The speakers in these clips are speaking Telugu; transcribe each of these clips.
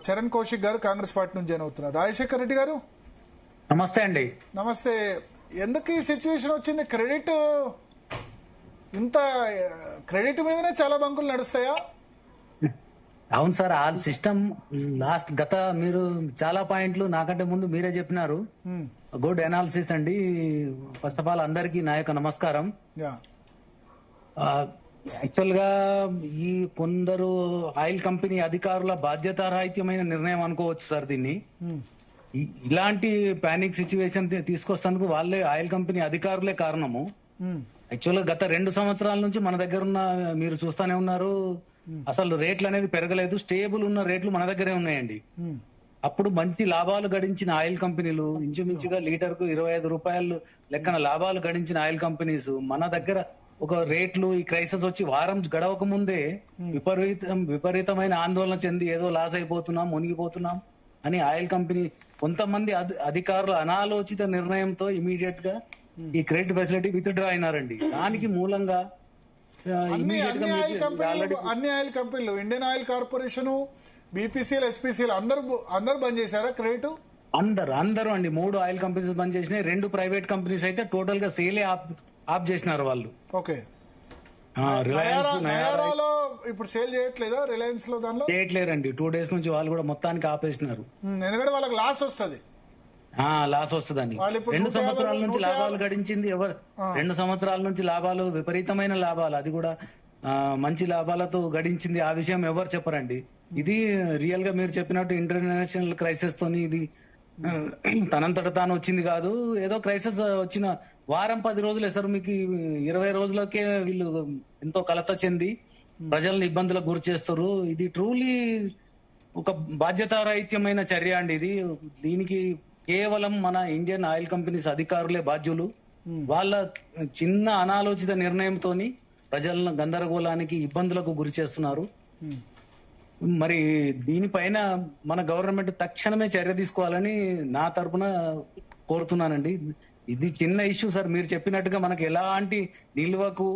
చరణ్ కౌశిక్ గారు కాంగ్రెస్ పార్టీ నుంచి జాయిన్ అవుతున్నారు. రాజశేఖర్ రెడ్డి గారు నమస్తే అండి. నమస్తే. ఎందుకు ఈ సిచ్యువేషన్ వచ్చింది? ఇంత క్రెడిట్ మీదనే చాలా బంకులు నడుస్తాయా? అవును సార్, ఆ సిస్టమ్ గత మీరు చాలా పాయింట్లు నాకంటే ముందు మీరే చెప్పినారు. గుడ్ అనాలిసిస్ అండి. ఫస్ట్ ఆఫ్ ఆల్ అందరికీ నా యొక్క నమస్కారం. యాక్చువల్ గా ఈ కొందరు ఆయిల్ కంపెనీ అధికారుల బాధ్యతారాహిత్యమైన నిర్ణయం అనుకోవచ్చు సార్ దీన్ని. ఇలాంటి పానిక్ సిచ్యువేషన్ తీసుకొస్తానికి వాళ్ళే ఆయిల్ కంపెనీ అధికారులే కారణము. యాక్చువల్ గా గత 2 సంవత్సరాల నుంచి మన దగ్గర ఉన్న మీరు చూస్తానే ఉన్నారు, అసలు రేట్లు అనేది పెరగలేదు. స్టేబుల్ ఉన్న రేట్లు మన దగ్గరే ఉన్నాయండి. అప్పుడు మంచి లాభాలు గడించిన ఆయిల్ కంపెనీలు, ఇంచుమించుగా లీటర్ కు 25 రూపాయలు లెక్కన లాభాలు గడించిన ఆయిల్ కంపెనీస్ మన దగ్గర ఒక రేట్లు ఈ క్రైసిస్ వచ్చి వారం గడవక ముందే విపరీతమైన ఆందోళన చెంది ఏదో లాస్ అయిపోతున్నాం, మునిగిపోతున్నాం అని ఆయిల్ కంపెనీ కొంతమంది అధికారుల అనాలోచిత నిర్ణయంతో ఇమీడియట్ గా ఈ క్రెడిట్ ఫెసిలిటీ విత్డ్రా అయినారండి. దానికి మూలంగా అన్ని ఆయిల్ కంపెనీలు, Indian oil corporation, BPCL, SPCL అందరూ బంద్ చేశారా క్రెడిట్? అందరూ అండి. 3 ఆయిల్ కంపెనీస్ బంద్ చేసినాయి. 2 ప్రైవేట్ కంపెనీస్ అయితే టోటల్ గా సేలే ఆఫ్ చేసినారు వాళ్ళు. ఓకే. రిలయన్స్ ఇప్పుడు సేల్ చేయట్లేదా? రిలయన్స్ లో దానిలో చేయట్లేరండి. 2 days నుంచి వాళ్ళు కూడా మొత్తానికి ఆపేసినారు. ఎందుకంటే వాళ్ళకి లాస్ వస్తుంది. లాస్ వస్తుందని 2 సంవత్సరాల నుంచి లాభాలు గడించింది ఎవరు? 2 సంవత్సరాల నుంచి లాభాలు, విపరీతమైన లాభాలు, అది కూడా మంచి లాభాలతో గడించింది. ఆ విషయం ఎవరు చెప్పరండి. ఇది రియల్ గా మీరు చెప్పినట్టు ఇంటర్నేషనల్ క్రైసిస్ తోని ఇది తనంతట తాను వచ్చింది కాదు. ఏదో క్రైసిస్ వచ్చిన వారం 10 రోజులే సార్, మీకు 20 రోజులకే వీళ్ళు ఎంతో కలత చెంది ప్రజలను ఇబ్బందులకు గురి చేస్తారు. ఇది ట్రూలీ ఒక బాధ్యతారాహిత్యమైన చర్య అండి. ఇది దీనికి కేవలం మన ఇండియన్ ఆయిల్ కంపెనీస్ అధికారులే బాధ్యులు. వాళ్ళ చిన్న అనాలోచిత నిర్ణయంతోని ప్రజలను గందరగోళానికి, ఇబ్బందులకు గురి చేస్తున్నారు. మరి దీనిపైన మన గవర్నమెంట్ తక్షణమే చర్య తీసుకోవాలని నా తరపున కోరుతున్నానండి. ఇది చిన్న ఇష్యూ సార్, మీరు చెప్పినట్టుగా మనకి ఎలాంటి నిల్వకు,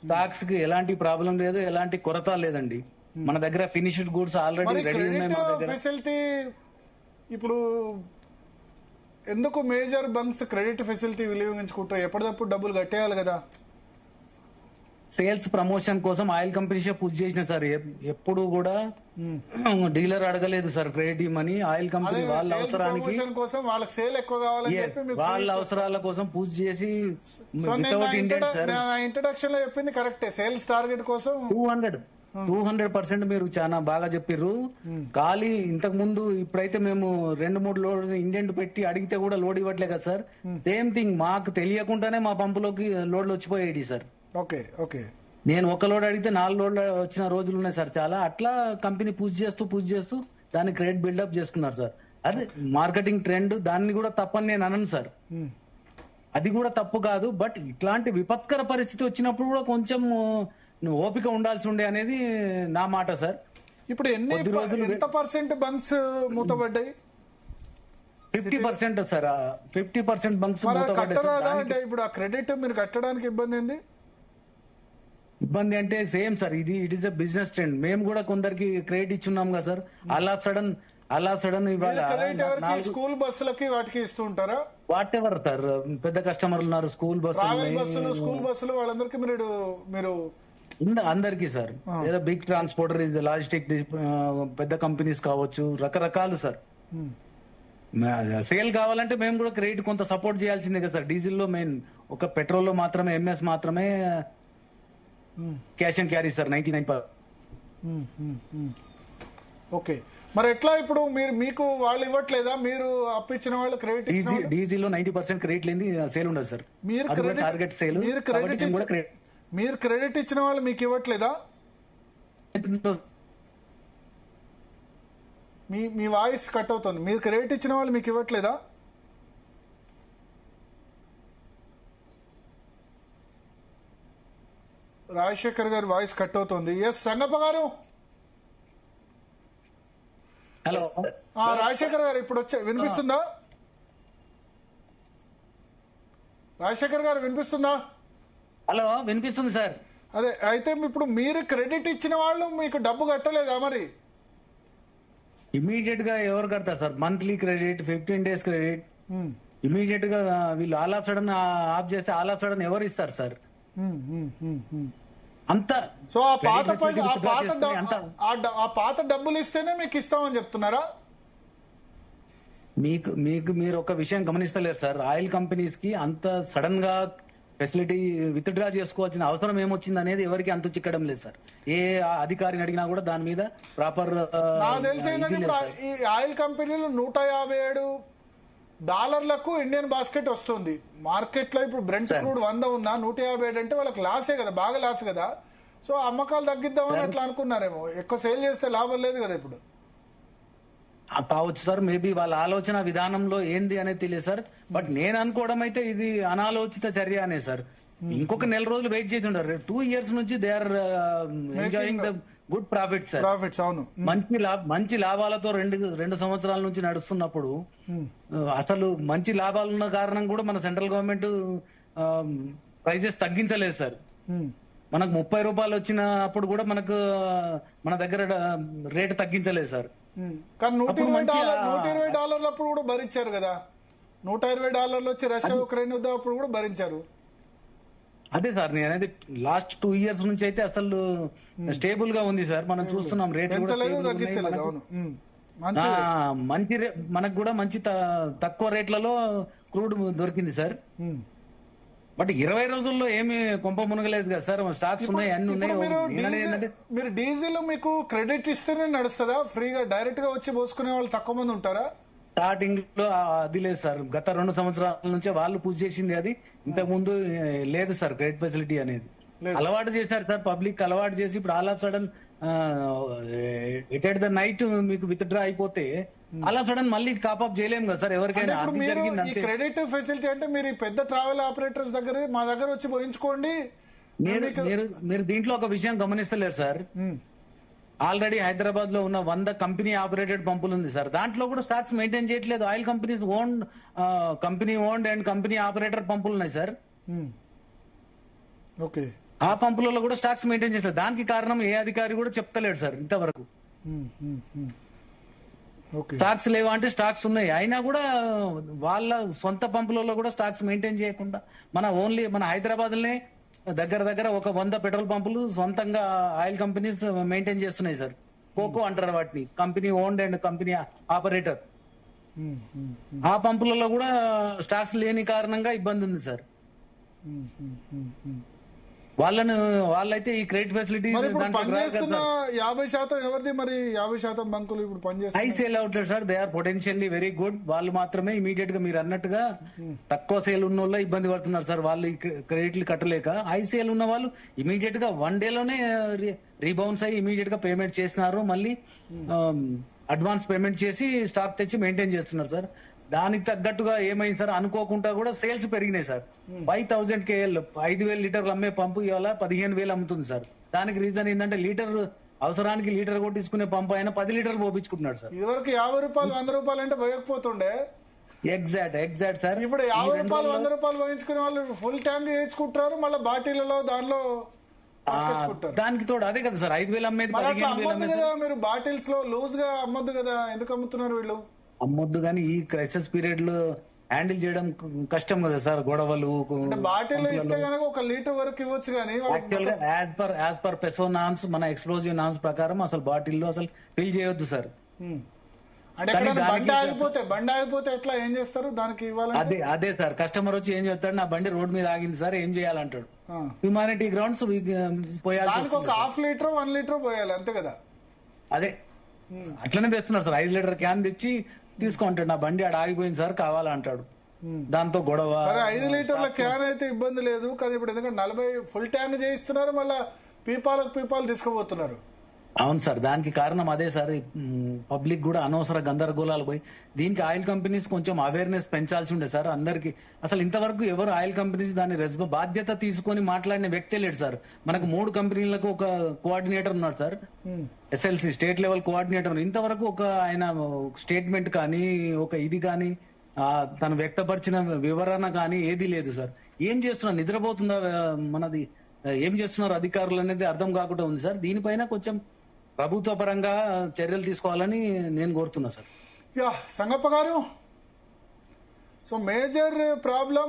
స్టాక్స్ కి ఎలాంటి ప్రాబ్లం లేదు, ఎలాంటి కొరత లేదండి. మన దగ్గర ఫినిష్డ్ గూడ్స్ ఆల్రెడీ రెడీ ఉన్నాయి మన దగ్గర. ఫెసిలిటీ ఇప్పుడు ఎందుకు మేజర్ బంక్స్ క్రెడిట్ ఫెసిలిటీ వినియోగించుకుంటారు? ఎప్పటికప్పుడు డబ్బులు కట్టేయాలి కదా. సేల్స్ ప్రమోషన్ కోసం ఆయిల్ కంపెనీస్ పుష్ చేసిన సార్. ఎప్పుడు కూడా డీలర్ అడగలేదు సార్ క్రెడిట్ ఇవ్వమని. ఆయిల్ కంపెనీ వాళ్ళ అవసరానికి, వాళ్ళకి సేల్ ఎక్కువ కావాలని చెప్పి వాళ్ళ అవసరాల కోసం పుష్ చేసి ఇంట్రడక్షన్ లో చెప్పింది కరెక్టే. సేల్స్ టార్గెట్ కోసం 200% మీరు చాలా బాగా చెప్పిర్రు. ఖాళీ ఇంతకు ముందు, ఇప్పుడైతే మేము 2-3 లోడ్ ఇండెంట్ పెట్టి అడిగితే కూడా లోడ్ ఇవ్వట్లే కదా సార్. సేమ్ థింగ్ మాకు తెలియకుండానే మా పంపులోకి లోడ్లు వచ్చిపోయాయి సార్. Okay okay. నేను 1 లోడ్ అడిగితే 4 లోడ్లు వచ్చిన రోజులు ఉన్నాయి సార్ చాలా. అట్లా కంపెనీ పుష్ చేస్తూ దాన్ని క్రెడిట్ బిల్డప్ చేసుకున్నారు సార్. అది మార్కెటింగ్ ట్రెండ్. దాన్ని కూడా తప్పని నేను అనను సార్, అది కూడా తప్పు కాదు. బట్ ఇట్లాంటి విపత్కర పరిస్థితి వచ్చినప్పుడు కూడా కొంచెం ఓపిక ఉండాల్సి ఉండే అనేది నా మాట సార్. ఇప్పుడు ఎంత పర్సెంట్ బంక్స్ మూతపడ్డాయి? 50% సార్. 50% బంక్స్ మూతపడ్డాయి. అంటే ఇప్పుడు ఆ క్రెడిట్ మీరు కట్టడానికి ఇబ్బంది అంటే same sir, it is a business trend. మేము కూడా కొందరికి క్రెడిట్ ఇచ్చున్నాం కదా సార్. అలా సడన్ స్కూల్ బస్సులకి వాటికి ఇస్తూ ఉంటారా? వాట్ ఎవర్ సార్, పెద్ద కస్టమర్లు ఉన్నారు, స్కూల్ బస్సులు వాళ్ళందరికీ మీరు అందరికీ సార్. ఏదో బిగ్ ట్రాన్స్పోర్టర్, లాజిస్టిక్, పెద్ద కంపెనీస్ కావచ్చు, రకరకాలు సార్. సేల్ కావాలంటే మేము కూడా క్రెడిట్ కొంత సపోర్ట్ చేయాల్సిందే కదా సార్. డీజిల్ లో మెయిన్ ఒక పెట్రోల్ లో మాత్రమే, ఎంఎస్ మాత్రమే cash and carry sir 99%. Okay. మరి ఎట్లా ఇప్పుడు మీకు వాళ్ళు ఇవ్వట్లేదా? మీరు అప్పించిన వాళ్ళు క్రెడిట్? డీజిల్ లో 90% క్రెడిట్ లేని సేల్ ఉండదు సార్. Target sale. మీరు క్రెడిట్ ఇచ్చిన వాళ్ళు మీకు ఇవ్వట్లేదా? మీ వాయిస్ కట్ అవుతుంది. మీరు క్రెడిట్ ఇచ్చిన వాళ్ళు మీకు ఇవ్వట్లేదా? రాజశేఖర్ గారి వాయిస్ కట్ అవుతుంది. ఎస్ సంగప్ప గారు. హలో రాజశేఖర్ గారు, ఇప్పుడు వినిపిస్తుందా? రాజశేఖర్ గారు వినిపిస్తుందా? హలో, వినిపిస్తుంది సార్. అదే, అయితే ఇప్పుడు మీరు క్రెడిట్ ఇచ్చిన వాళ్ళు మీకు డబ్బు కట్టలేదా? మరి ఇమీడియట్ గా ఎవరు కడతారు sir? Monthly credit, 15 days credit, um, immediate గా వీళ్ళు ఆల్ ఆఫ్ సడన్ ఆఫ్ చేస్తే ఆల్ ఆఫ్ సడన్ ఎవరు ఇస్తారు సార్? ఉమ్, ఉమ్, ఉమ్, ఉమ్. అంత సో ఆ పాత credit facility ఆ withdraw పాత చేసుకుని అంత ఆ పాత డబ్బులు ఇస్తేనే మీకు ఇస్తామని చెప్తున్నారా? మీకు మీకు మీరు ఒక విషయం గమనిస్తలేరు సార్. ఆయిల్ కంపెనీస్ కి అంత సడన్ గా ఫెసిలిటీ విత్డ్రా చేసుకోవాల్సిన అవసరం ఏమొచ్చింది అనేది ఎవరికి అంతు చిక్కడం లేదు సార్. ఏ అధికారిని అడిగినా కూడా దాని మీద ప్రాపర్ నాకు తెలిసి ఏంటంటే ఇప్పుడు ఈ ఆయిల్ కంపెనీలు $157 ఇండియన్ బాస్కెట్ వస్తుంది మార్కెట్ లో. ఇప్పుడు బ్రెంట్ క్రూడ్ 100 ఉన్నా 157 అంటే వాళ్ళకి లాసే కదా, బాగా లాస్ కదా. సో అమ్మకాలు తగ్గిద్దామని అట్లా అనుకున్నారేమో. ఎక్కువ సేల్ చేస్తే లాభం లేదు కదా ఇప్పుడు. కావచ్చు సార్, మేబీ వాళ్ళ ఆలోచన విధానంలో ఏంది అనేది తెలియదు సార్. బట్ నేను అనుకోవడం అయితే ఇది అనాలోచిత చర్య అనే సార్. ఇంకొక నెల రోజులు వెయిట్ చేసి ఉంటారు. 2 years నుంచి they are enjoying the good profit sir. Profits అవును. మంచి లాభాలతో రెండు సంవత్సరాల నుంచి నడుస్తున్నప్పుడు అసలు మంచి లాభాలు ఉన్న కారణం కూడా మన సెంట్రల్ గవర్నమెంట్ ప్రైజెస్ తగ్గించలేదు సార్. మనకు 30 రూపాయలు వచ్చినప్పుడు కూడా మనకు మన దగ్గర రేటు తగ్గించలేదు సార్. కానీ $120 అప్పుడు కూడా భరించారు కదా. $120 వచ్చి రష్యా ఉక్రెయిన్ యుద్ధం అప్పుడు కూడా భరించారు. అదే సార్ నేను అనేది లాస్ట్ 2 years నుంచి అయితే అసలు స్టేబుల్ గా ఉంది సార్. మనం చూస్తున్నాం రేట్లు మనకు కూడా మంచి తక్కువ రేట్లలో క్రూడ్ దొరికింది సార్. బట్ 20 రోజుల్లో ఏమి కొంప మునగలేదు కదా సార్. స్టాక్స్ ఉన్నాయి, అన్ని ఉన్నాయి. మీరు డీజిల్ మీకు క్రెడిట్ ఇస్తేనే నడుస్తుందా? ఫ్రీగా డైరెక్ట్ గా వచ్చి పోసుకునే వాళ్ళు తక్కువ మంది ఉంటారా? స్టార్టింగ్ లో అది లేదు సార్. గత 2 సంవత్సరాల నుంచే వాళ్ళు పూజ చేసింది అది. ఇంతకు ముందు లేదు సార్ క్రెడిట్ ఫెసిలిటీ అనేది. అలవాటు చేశారు సార్, పబ్లిక్ అలవాటు చేసి ఇప్పుడు all of sudden it at the night మీకు విత్ డ్రా అయిపోతే అలా సడన్ మళ్ళీ కాపప్ చేయలేము కదా సార్ ఎవరికైనా. క్రెడిట్ ఫెసిలిటీ అంటే మీరు పెద్ద ట్రావెల్ ఆపరేటర్స్ దగ్గర మా దగ్గర వచ్చి పోయించుకోండి. మీరు దీంట్లో ఒక విషయం గమనిస్తలేరు సార్. ఆల్రెడీ హైదరాబాద్ లో ఉన్న 100 కంపెనీ ఆపరేటెడ్ పంపులు ఉంది సార్. దాంట్లో కూడా స్టాక్స్ మెయింటైన్ చేయట్లేదు. Oil companies company owned and company operator పంపులు ఉన్నాయి సార్. ఓకే, ఆ పంపులలో కూడా స్టాక్స్ మెయింటైన్ చేస్తారు. దానికి కారణం ఏ అధికారి కూడా చెప్తలేడు సార్ ఇంతవరకు. స్టాక్స్ లేవా అంటే స్టాక్స్ ఉన్నాయి, అయినా కూడా వాళ్ళ సొంత పంపులలో కూడా స్టాక్స్ మెయింటైన్ చేయకుండా మన హైదరాబాద్ లోనే దగ్గర ఒక 100 పెట్రోల్ పంపులు సొంతంగా ఆయిల్ కంపెనీస్ మెయింటైన్ చేస్తున్నాయి సార్. కోకో అంటారు వాటిని, company owned and company operator. ఆ పంపులలో కూడా స్టాక్స్ లేని కారణంగా ఇబ్బంది ఉంది సార్. వాళ్ళైతే ఈ క్రెడిట్ ఫెసిలిటీ 50% ఎవరిది మరి? 50% బంకులు ఇప్పుడు పనిచేస్తారు. High sale outlet sir, they are potentially very good. వాళ్ళు మాత్రమే ఇమీడియట్ గా మీరు అన్నట్టుగా తక్కువ సేల్ ఉన్న వాళ్ళు ఇబ్బంది పడుతున్నారు సార్. వాళ్ళు క్రెడిట్లు కట్టలేక. హై సేల్ ఉన్న వాళ్ళు ఇమీడియట్ గా 1 day లోనే రీబౌన్స్ అయ్యి ఇమీడియట్ గా పేమెంట్ చేసినారు. మళ్ళీ అడ్వాన్స్ పేమెంట్ చేసి స్టాక్ తెచ్చి మెయింటైన్ చేస్తున్నారు సార్. దానికి తగ్గట్టుగా ఏమైంది సార్, అనుకోకుండా కూడా సేల్స్ పెరిగినాయి సార్. 5000 KL 5000 లీటర్లు అమ్మే పంపు ఇవాళ 15,000 అమ్ముతుంది సార్. దానికి రీజన్ ఏంటంటే అవసరానికి లీటర్ కొట్టించుకునే పంపు అయినా 10 లీటర్లు పోపించుకుంటున్నాడు సార్. ఇదివరకు 50 రూపాయలు 100 రూపాయలు అంటే పోయకపోతుండే. Exact sir. ఇప్పుడు 50 రూపాయలు 100 రూపాయలు పోయించుకునే వాళ్ళు ఫుల్ ట్యాంక్ వేయించుకుంటారు. మళ్ళీ బాటిల్లో దానిలో దానికి తోడు అదే కదా సార్ 5,000 అమ్మేది 15,000 కదా. మీరు బాటిల్స్ లో లూజ్ గా అమ్మొద్దు కదా, ఎందుకు అమ్ముతున్నారు వీళ్ళు? అమ్మొద్దు కానీ ఈ క్రైసిస్ పీరియడ్ లో హ్యాండిల్ చేయడం కష్టం కదా సార్. గొడవలు బాటిల్ ఇస్తే కనుక 1 లీటర్ వరకు ఇవ్వచ్చు కానీ యాక్చువల్ గా యాజ్ పర్ పెసో నామ్స్, మన ఎక్స్ప్లోజివ్ నామ్స్ ప్రకారం అసలు బాటిల్లో అసలు ఫిల్ చేయొద్దు సార్. బండి ఆగిపోతే ఎట్లా, ఏం చేస్తారు దానికి ఇవ్వాలి? అదే సార్, కస్టమర్ వచ్చి ఏం చెప్తాడు, నా బండి రోడ్ మీద ఆగింది సార్, ఏం చేయాలంటాడు. హ్యూమానిటీ గ్రౌండ్స్ పోయాలి. 1/2 లీటర్ 1 లీటర్ పోయాలి అంతే కదా. అదే అట్లనే తెస్తున్నారు సార్. 5 లీటర్ క్యాన్ తెచ్చి తీసుకుంటాడు, నా బండి ఆడ ఆగిపోయింది సార్ కావాలంటాడు. దాంతో గొడవ. 5 లీటర్ల క్యాన్ అయితే ఇబ్బంది లేదు కానీ ఇప్పుడు ఎందుకంటే 40 ఫుల్ ట్యాంక్ చేయిస్తున్నారు, మళ్ళా పీపాలు తీసుకుపోతున్నారు. అవును సార్, దానికి కారణం అదే సార్. పబ్లిక్ కూడా అనవసర గందరగోళాలు పోయి దీనికి ఆయిల్ కంపెనీస్ కొంచెం అవేర్నెస్ పెంచాల్సి ఉండే సార్ అందరికి. అసలు ఇంతవరకు ఎవరు ఆయిల్ కంపెనీస్ దాని బాధ్యత తీసుకొని మాట్లాడిన వ్యక్తే లేడు సార్. మనకు 3 కంపెనీలకు ఒక కోఆర్డినేటర్ ఉన్నారు sir, SLC state level coordinator. ఇంతవరకు ఒక ఆయన స్టేట్మెంట్ కానీ ఒక ఇది కానీ తను వ్యక్తపరిచిన వివరణ కానీ ఏది లేదు సార్. ఏం చేస్తున్నారు, నిద్రపోతుందా మనది, ఏం చేస్తున్నారు అధికారులు అనేది అర్థం కాకుండా ఉంది సార్. దీనిపైన కొంచెం ప్రభుత్వ పరంగా చర్యలు తీసుకోవాలని నేను కోరుతున్నా సార్. యా సంగప్ప గారు, సో మేజర్ ప్రాబ్లం